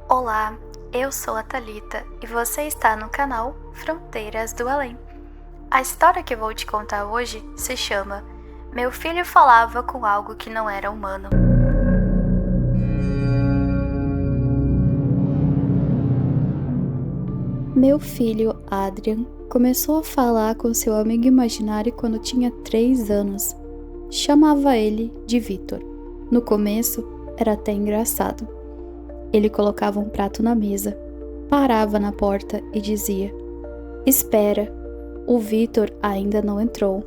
Olá, eu sou a Thalita e você está no canal Fronteiras do Além. A história que vou te contar hoje se chama Meu Filho Falava com Algo que Não Era Humano. Meu filho Adrian começou a falar com seu amigo imaginário quando tinha 3 anos. Chamava ele de Vitor. No começo, era até engraçado. Ele colocava um prato na mesa, parava na porta e dizia: "Espera, o Vitor ainda não entrou."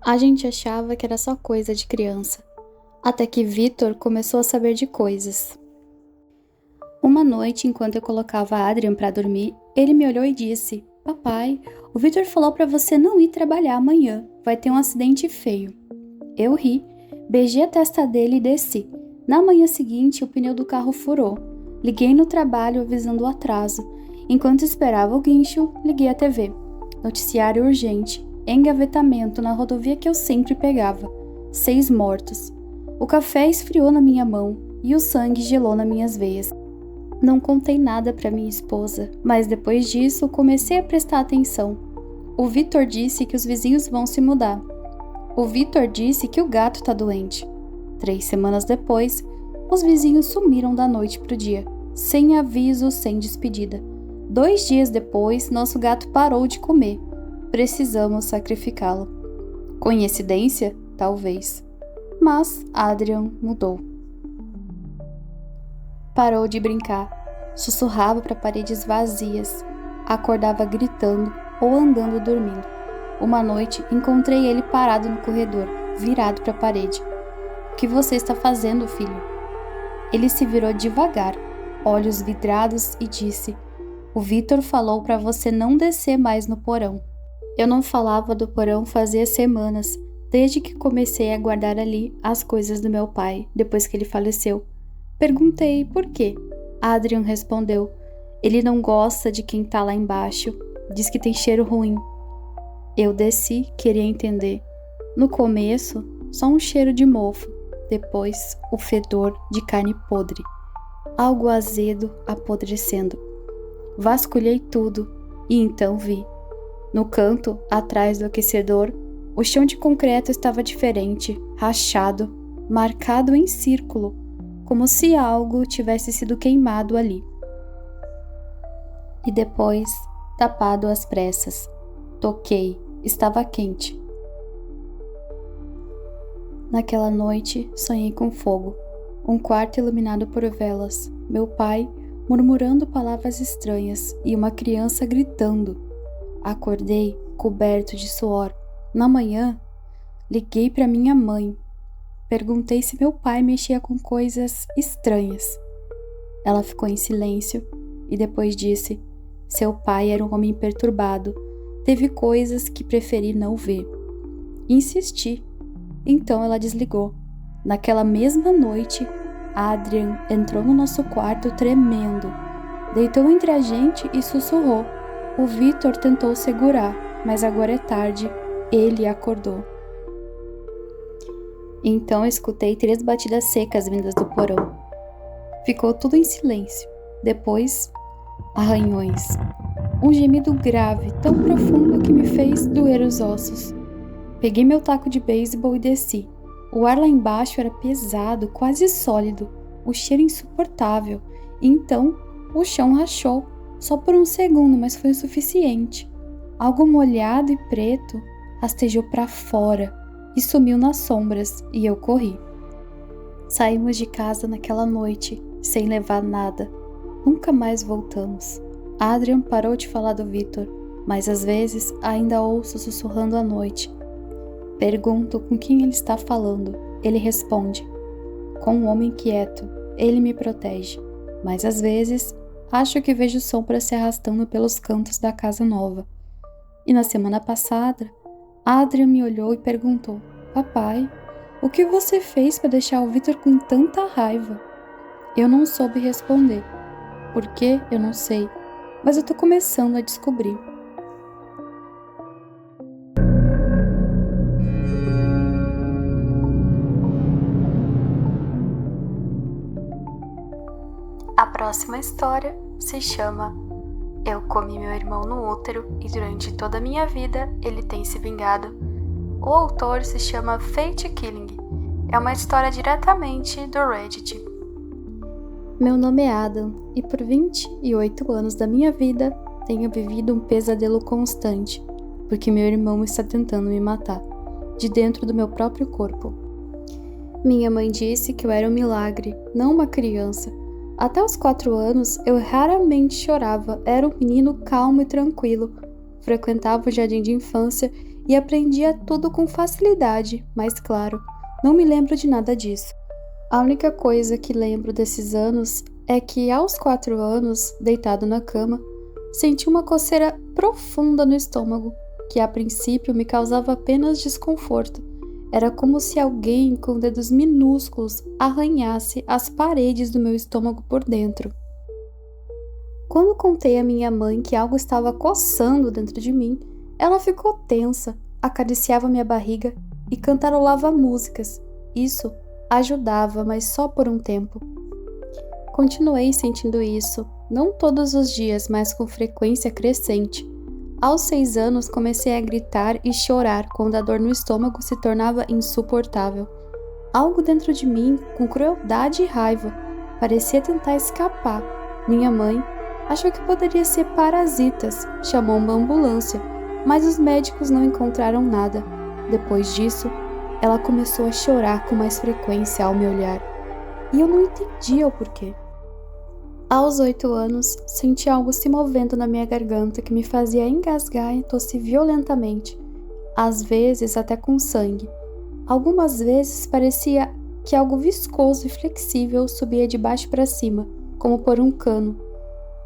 A gente achava que era só coisa de criança, até que Vitor começou a saber de coisas. Uma noite, enquanto eu colocava Adrian para dormir, ele me olhou e disse: "Papai, o Vitor falou para você não ir trabalhar amanhã, vai ter um acidente feio." Eu ri, beijei a testa dele e desci. Na manhã seguinte, o pneu do carro furou. Liguei no trabalho avisando o atraso. Enquanto esperava o guincho, liguei a TV. Noticiário urgente. Engavetamento na rodovia que eu sempre pegava. 6 mortos. O café esfriou na minha mão e o sangue gelou nas minhas veias. Não contei nada para minha esposa, mas depois disso comecei a prestar atenção. O Vitor disse que os vizinhos vão se mudar. O Vitor disse que o gato tá doente. 3 semanas depois, os vizinhos sumiram da noite pro dia, sem aviso, sem despedida. 2 dias depois, nosso gato parou de comer. Precisamos sacrificá-lo. Coincidência? Talvez. Mas Adrian mudou. Parou de brincar, sussurrava para paredes vazias, acordava gritando ou andando dormindo. Uma noite, encontrei ele parado no corredor, virado para a parede. "O que você está fazendo, filho?" Ele se virou devagar, olhos vidrados, e disse: "O Vitor falou para você não descer mais no porão." Eu não falava do porão fazia semanas, desde que comecei a guardar ali as coisas do meu pai, depois que ele faleceu. Perguntei por quê. Adrian respondeu: "Ele não gosta de quem tá lá embaixo, diz que tem cheiro ruim." Eu desci, queria entender. No começo, só um cheiro de mofo, depois o fedor de carne podre. Algo azedo apodrecendo. Vasculhei tudo e então vi. No canto, atrás do aquecedor, o chão de concreto estava diferente, rachado, marcado em círculo, como se algo tivesse sido queimado ali. E depois, tapado às pressas. Toquei, estava quente. Naquela noite, sonhei com fogo. Um quarto iluminado por velas, meu pai murmurando palavras estranhas e uma criança gritando. Acordei, coberto de suor. Na manhã, liguei para minha mãe. Perguntei se meu pai mexia com coisas estranhas. Ela ficou em silêncio e depois disse: "Seu pai era um homem perturbado. Teve coisas que preferi não ver." Insisti. Então ela desligou. Naquela mesma noite, Adrian entrou no nosso quarto tremendo. Deitou entre a gente e sussurrou. O Vitor tentou segurar, mas agora é tarde. Ele acordou. Então escutei 3 batidas secas vindas do porão. Ficou tudo em silêncio. Depois, arranhões. Um gemido grave, tão profundo que me fez doer os ossos. Peguei meu taco de beisebol e desci. O ar lá embaixo era pesado, quase sólido, o cheiro insuportável. E então, o chão rachou, só por um segundo, mas foi o suficiente. Algo molhado e preto rastejou para fora e sumiu nas sombras, e eu corri. Saímos de casa naquela noite, sem levar nada. Nunca mais voltamos. Adrian parou de falar do Vitor, mas às vezes ainda ouço sussurrando à noite. Pergunto com quem ele está falando. Ele responde: "Com um homem quieto, ele me protege." Mas às vezes, acho que vejo sombras se arrastando pelos cantos da casa nova. E na semana passada, Adrian me olhou e perguntou: "Papai, o que você fez para deixar o Vitor com tanta raiva?" Eu não soube responder. Por quê? Eu não sei. Mas eu tô começando a descobrir. próxima história se chama Eu Comi Meu Irmão no Útero e Durante Toda a Minha Vida Ele Tem Se Vingado. O autor se chama Fate Killing. É uma história diretamente do Reddit. Meu nome é Adam e por 28 anos da minha vida tenho vivido um pesadelo constante, porque meu irmão está tentando me matar, de dentro do meu próprio corpo. Minha mãe disse que eu era um milagre, não uma criança. Até os 4 anos eu raramente chorava, era um menino calmo e tranquilo. Frequentava o jardim de infância e aprendia tudo com facilidade, mas claro, não me lembro de nada disso. A única coisa que lembro desses anos é que aos 4 anos, deitado na cama, senti uma coceira profunda no estômago, que a princípio me causava apenas desconforto. Era como se alguém com dedos minúsculos arranhasse as paredes do meu estômago por dentro. Quando contei à minha mãe que algo estava coçando dentro de mim, ela ficou tensa, acariciava minha barriga e cantarolava músicas. Isso ajudava, mas só por um tempo. Continuei sentindo isso, não todos os dias, mas com frequência crescente. Aos 6 anos comecei a gritar e chorar quando a dor no estômago se tornava insuportável. Algo dentro de mim, com crueldade e raiva, parecia tentar escapar. Minha mãe achou que poderia ser parasitas, chamou uma ambulância, mas os médicos não encontraram nada. Depois disso, ela começou a chorar com mais frequência ao me olhar, e eu não entendia o porquê. Aos 8 anos, senti algo se movendo na minha garganta que me fazia engasgar e tossir violentamente, às vezes até com sangue. Algumas vezes parecia que algo viscoso e flexível subia de baixo para cima, como por um cano.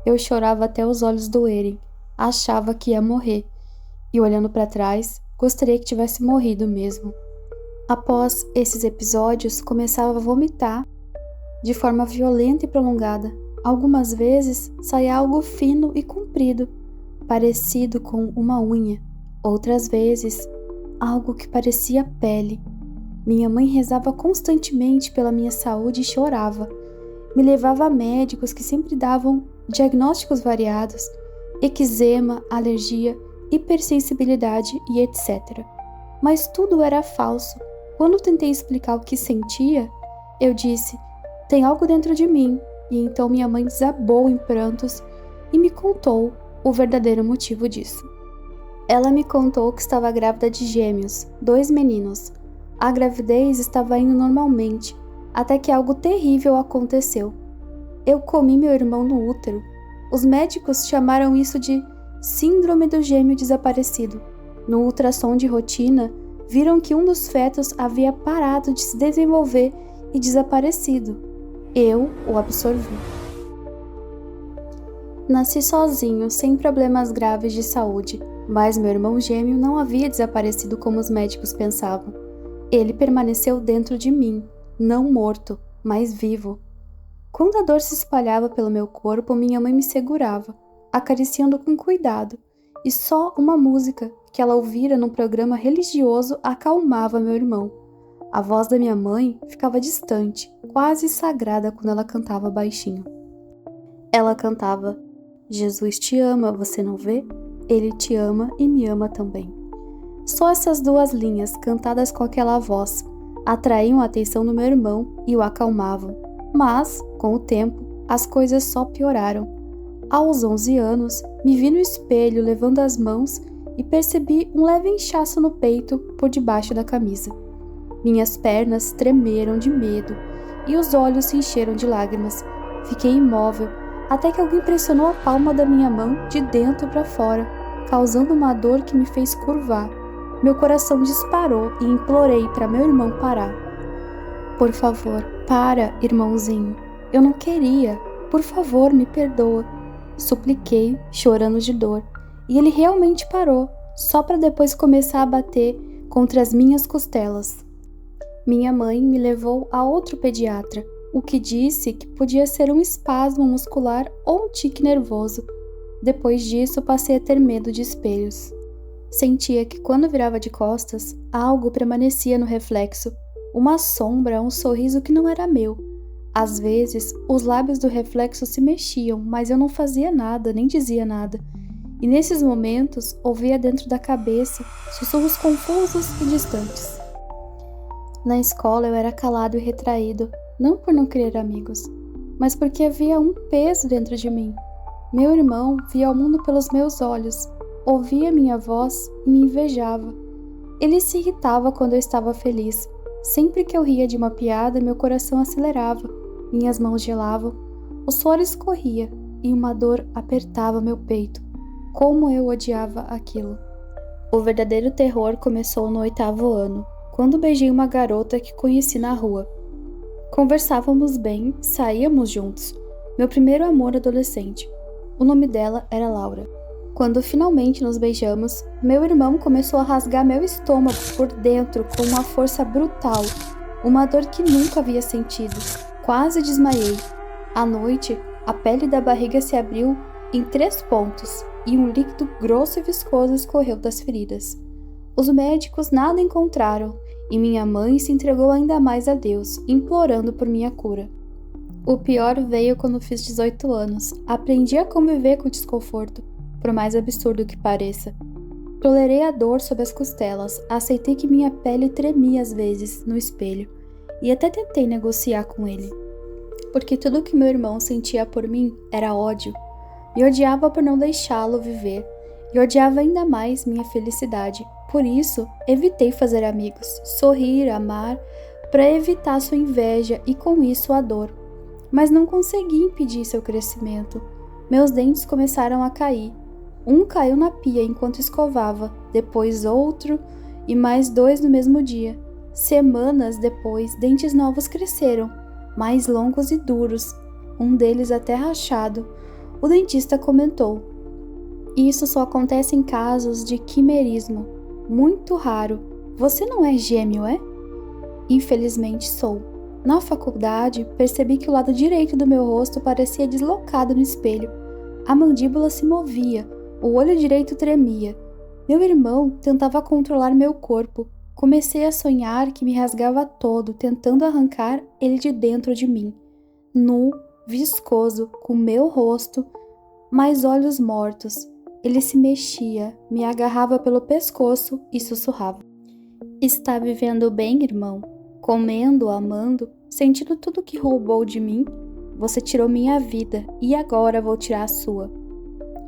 Eu chorava até os olhos doerem, achava que ia morrer, e olhando para trás, gostaria que tivesse morrido mesmo. Após esses episódios, começava a vomitar de forma violenta e prolongada. Algumas vezes saía algo fino e comprido, parecido com uma unha. Outras vezes, algo que parecia pele. Minha mãe rezava constantemente pela minha saúde e chorava. Me levava a médicos que sempre davam diagnósticos variados: eczema, alergia, hipersensibilidade e etc. Mas tudo era falso. Quando tentei explicar o que sentia, eu disse: tem algo dentro de mim. E então minha mãe desabou em prantos e me contou o verdadeiro motivo disso. Ela me contou que estava grávida de gêmeos, 2 meninos. A gravidez estava indo normalmente, até que algo terrível aconteceu. Eu comi meu irmão no útero. Os médicos chamaram isso de síndrome do gêmeo desaparecido. No ultrassom de rotina, viram que um dos fetos havia parado de se desenvolver e desaparecido. Eu o absorvi. Nasci sozinho, sem problemas graves de saúde, mas meu irmão gêmeo não havia desaparecido como os médicos pensavam. Ele permaneceu dentro de mim, não morto, mas vivo. Quando a dor se espalhava pelo meu corpo, minha mãe me segurava, acariciando com cuidado, e só uma música que ela ouvira num programa religioso acalmava meu irmão. A voz da minha mãe ficava distante, quase sagrada quando ela cantava baixinho. Ela cantava: Jesus te ama, você não vê? Ele te ama e me ama também. Só essas 2 linhas, cantadas com aquela voz, atraíam a atenção do meu irmão e o acalmavam. Mas, com o tempo, as coisas só pioraram. Aos 11 anos, me vi no espelho levando as mãos e percebi um leve inchaço no peito por debaixo da camisa. Minhas pernas tremeram de medo e os olhos se encheram de lágrimas. Fiquei imóvel até que alguém pressionou a palma da minha mão de dentro para fora, causando uma dor que me fez curvar. Meu coração disparou e implorei para meu irmão parar. Por favor, para, irmãozinho. Eu não queria. Por favor, me perdoa. Supliquei, chorando de dor. E ele realmente parou, só para depois começar a bater contra as minhas costelas. Minha mãe me levou a outro pediatra, o que disse que podia ser um espasmo muscular ou um tique nervoso. Depois disso, passei a ter medo de espelhos. Sentia que quando virava de costas, algo permanecia no reflexo, uma sombra, um sorriso que não era meu. Às vezes, os lábios do reflexo se mexiam, mas eu não fazia nada, nem dizia nada. E nesses momentos, ouvia dentro da cabeça sussurros confusos e distantes. Na escola eu era calado e retraído, não por não querer amigos, mas porque havia um peso dentro de mim. Meu irmão via o mundo pelos meus olhos, ouvia minha voz e me invejava. Ele se irritava quando eu estava feliz. Sempre que eu ria de uma piada, meu coração acelerava, minhas mãos gelavam, o suor escorria e uma dor apertava meu peito. Como eu odiava aquilo. O verdadeiro terror começou no 8º ano, quando beijei uma garota que conheci na rua. Conversávamos bem, saíamos juntos. Meu primeiro amor adolescente. O nome dela era Laura. Quando finalmente nos beijamos, meu irmão começou a rasgar meu estômago por dentro com uma força brutal, uma dor que nunca havia sentido. Quase desmaiei. À noite, a pele da barriga se abriu em 3 pontos e um líquido grosso e viscoso escorreu das feridas. Os médicos nada encontraram e minha mãe se entregou ainda mais a Deus, implorando por minha cura. O pior veio quando fiz 18 anos. Aprendi a conviver com o desconforto, por mais absurdo que pareça. Tolerei a dor sob as costelas, aceitei que minha pele tremia às vezes no espelho e até tentei negociar com ele. Porque tudo que meu irmão sentia por mim era ódio. Me odiava por não deixá-lo viver e odiava ainda mais minha felicidade. Por isso, evitei fazer amigos, sorrir, amar, para evitar sua inveja e com isso a dor. Mas não consegui impedir seu crescimento. Meus dentes começaram a cair. Um caiu na pia enquanto escovava, depois outro e mais 2 no mesmo dia. Semanas depois, dentes novos cresceram, mais longos e duros, um deles até rachado. O dentista comentou: "Isso só acontece em casos de quimerismo. Muito raro. Você não é gêmeo, é?" Infelizmente sou. Na faculdade, percebi que o lado direito do meu rosto parecia deslocado no espelho. A mandíbula se movia, o olho direito tremia. Meu irmão tentava controlar meu corpo. Comecei a sonhar que me rasgava todo, tentando arrancar ele de dentro de mim. Nu, viscoso, com meu rosto, mas olhos mortos. Ele se mexia, me agarrava pelo pescoço e sussurrava: "Está vivendo bem, irmão? Comendo, amando, sentindo tudo que roubou de mim? Você tirou minha vida e agora vou tirar a sua."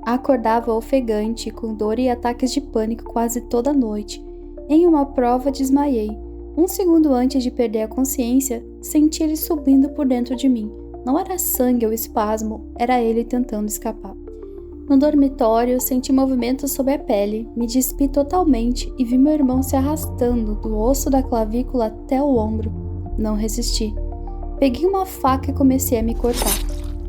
Acordava ofegante, com dor e ataques de pânico quase toda noite. Em uma prova, desmaiei. 1 segundo antes de perder a consciência, senti ele subindo por dentro de mim. Não era sangue ou espasmo, era ele tentando escapar. No dormitório, senti movimentos sob a pele, me despi totalmente e vi meu irmão se arrastando do osso da clavícula até o ombro. Não resisti. Peguei uma faca e comecei a me cortar.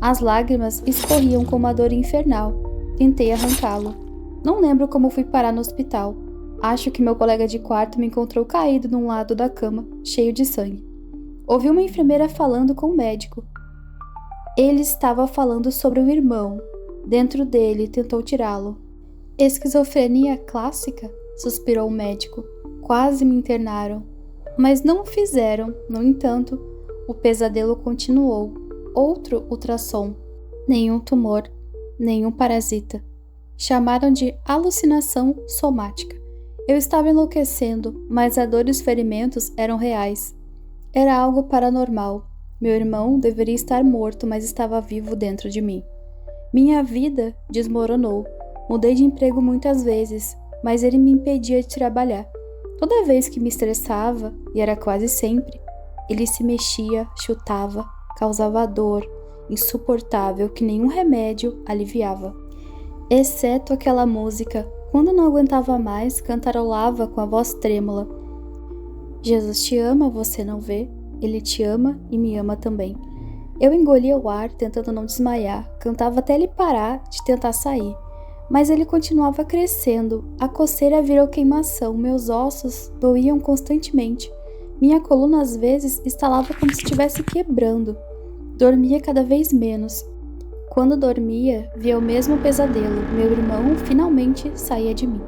As lágrimas escorriam com uma dor infernal. Tentei arrancá-lo. Não lembro como fui parar no hospital. Acho que meu colega de quarto me encontrou caído num lado da cama, cheio de sangue. Ouvi uma enfermeira falando com o médico. Ele estava falando sobre o irmão. Dentro dele, tentou tirá-lo. "Esquizofrenia clássica?" suspirou o médico. "Quase me internaram." Mas não o fizeram. No entanto, o pesadelo continuou. Outro ultrassom. Nenhum tumor, nenhum parasita. Chamaram de alucinação somática. Eu estava enlouquecendo, mas a dor e os ferimentos eram reais. Era algo paranormal. Meu irmão deveria estar morto, mas estava vivo dentro de mim. Minha vida desmoronou. Mudei de emprego muitas vezes, mas ele me impedia de trabalhar. Toda vez que me estressava, e era quase sempre, ele se mexia, chutava, causava dor insuportável que nenhum remédio aliviava. Exceto aquela música, quando não aguentava mais, cantarolava com a voz trêmula: "Jesus te ama, você não vê? Ele te ama e me ama também." Eu engolia o ar, tentando não desmaiar, cantava até ele parar de tentar sair. Mas ele continuava crescendo, a coceira virou queimação, meus ossos doíam constantemente. Minha coluna às vezes estalava como se estivesse quebrando. Dormia cada vez menos. Quando dormia, via o mesmo pesadelo, meu irmão finalmente saía de mim.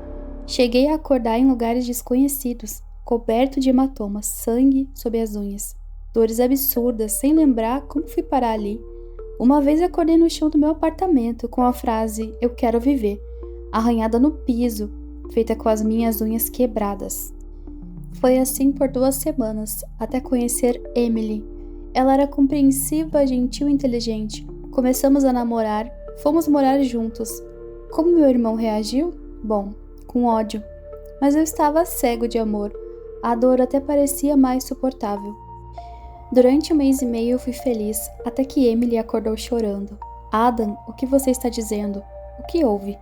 Cheguei a acordar em lugares desconhecidos, coberto de hematomas, sangue sob as unhas. dores absurdas, sem lembrar como fui parar ali. Uma vez acordei no chão do meu apartamento com a frase "Eu quero viver", arranhada no piso, feita com as minhas unhas quebradas. Foi assim por 2 semanas, até conhecer Emily. Ela era compreensiva, gentil e inteligente. Começamos a namorar, fomos morar juntos. Como meu irmão reagiu? Bom, com ódio. Mas eu estava cego de amor. A dor até parecia mais suportável. Durante 1 mês e meio eu fui feliz, até que Emily acordou chorando. "Adam, o que você está dizendo? O que houve?"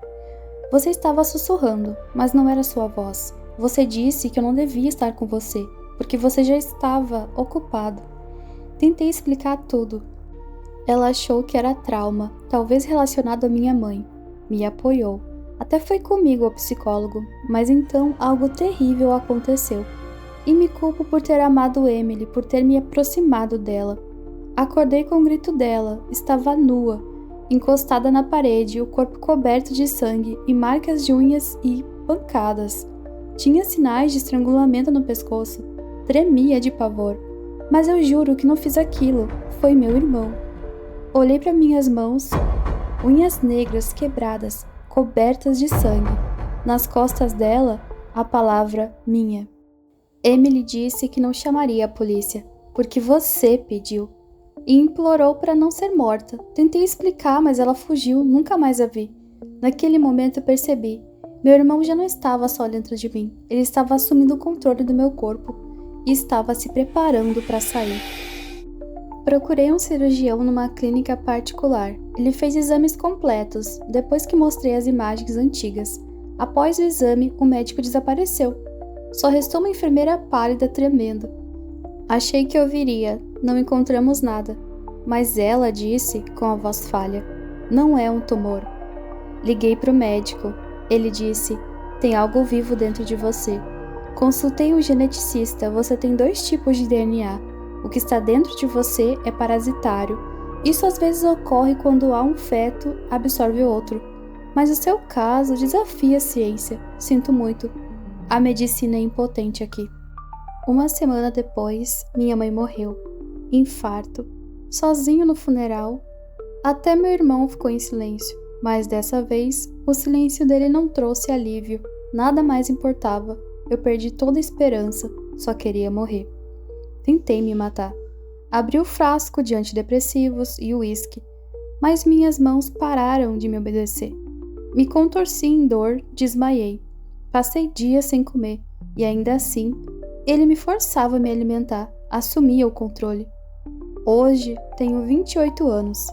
"Você estava sussurrando, mas não era sua voz. Você disse que eu não devia estar com você, porque você já estava ocupado." Tentei explicar tudo. Ela achou que era trauma, talvez relacionado à minha mãe. Me apoiou. Até foi comigo ao psicólogo, mas então algo terrível aconteceu. E me culpo por ter amado Emily, por ter me aproximado dela. Acordei com o grito dela, estava nua, encostada na parede, o corpo coberto de sangue e marcas de unhas e pancadas. Tinha sinais de estrangulamento no pescoço. Tremia de pavor. Mas eu juro que não fiz aquilo, foi meu irmão. Olhei para minhas mãos, unhas negras quebradas, cobertas de sangue. Nas costas dela, a palavra minha. Emily disse que não chamaria a polícia, porque você pediu. E implorou para não ser morta. Tentei explicar, mas ela fugiu, nunca mais a vi. Naquele momento eu percebi. Meu irmão já não estava só dentro de mim. Ele estava assumindo o controle do meu corpo e estava se preparando para sair. Procurei um cirurgião numa clínica particular. Ele fez exames completos, depois que mostrei as imagens antigas. Após o exame, o médico desapareceu. Só restou uma enfermeira pálida tremendo. Achei que ouviria, não encontramos nada. Mas ela disse, com a voz falha, "Não é um tumor." Liguei para o médico. Ele disse, "Tem algo vivo dentro de você." Consultei um geneticista, você tem 2 tipos de DNA. O que está dentro de você é parasitário. Isso às vezes ocorre quando há um feto, absorve o outro. Mas o seu caso desafia a ciência. Sinto muito. A medicina é impotente aqui. 1 semana depois, minha mãe morreu. Infarto. Sozinho no funeral. Até meu irmão ficou em silêncio. Mas dessa vez, o silêncio dele não trouxe alívio. Nada mais importava. Eu perdi toda a esperança. Só queria morrer. Tentei me matar. Abri o frasco de antidepressivos e uísque. Mas minhas mãos pararam de me obedecer. Me contorci em dor, desmaiei. Passei dias sem comer. E ainda assim, ele me forçava a me alimentar. Assumia o controle. Hoje, tenho 28 anos.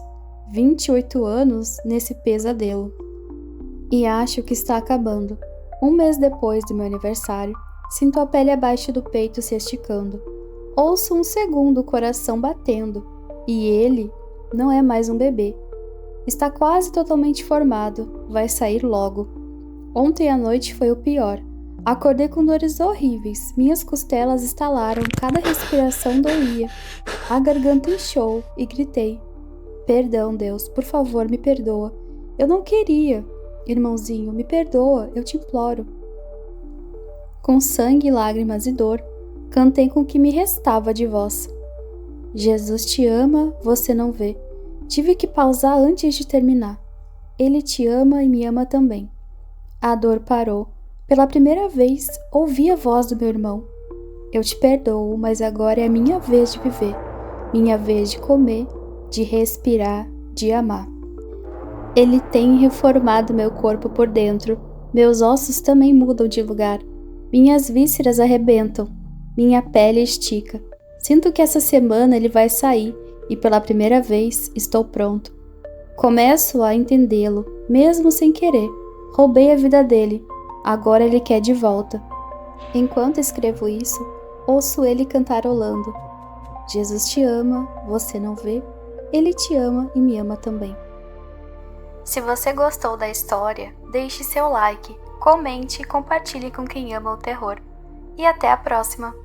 28 anos nesse pesadelo. E acho que está acabando. 1 mês depois do meu aniversário, sinto a pele abaixo do peito se esticando. Ouço um segundo coração batendo. E ele não é mais um bebê. Está quase totalmente formado. Vai sair logo. Ontem à noite foi o pior. Acordei com dores horríveis. Minhas costelas estalaram, cada respiração doía. A garganta inchou e gritei. Perdão, Deus, por favor, me perdoa. Eu não queria. Irmãozinho, me perdoa, eu te imploro. Com sangue, lágrimas e dor, cantei com o que me restava de voz. Jesus te ama, você não vê. Tive que pausar antes de terminar. Ele te ama e me ama também. A dor parou. Pela primeira vez, ouvi a voz do meu irmão. Eu te perdoo, mas agora é a minha vez de viver. Minha vez de comer, de respirar, de amar. Ele tem reformado meu corpo por dentro. Meus ossos também mudam de lugar. Minhas vísceras arrebentam. Minha pele estica. Sinto que essa semana ele vai sair e pela primeira vez estou pronto. Começo a entendê-lo, mesmo sem querer. Roubei a vida dele. Agora ele quer de volta. Enquanto escrevo isso, ouço ele cantarolando. Jesus te ama, você não vê? Ele te ama e me ama também. Se você gostou da história, deixe seu like, comente e compartilhe com quem ama o terror. E até a próxima!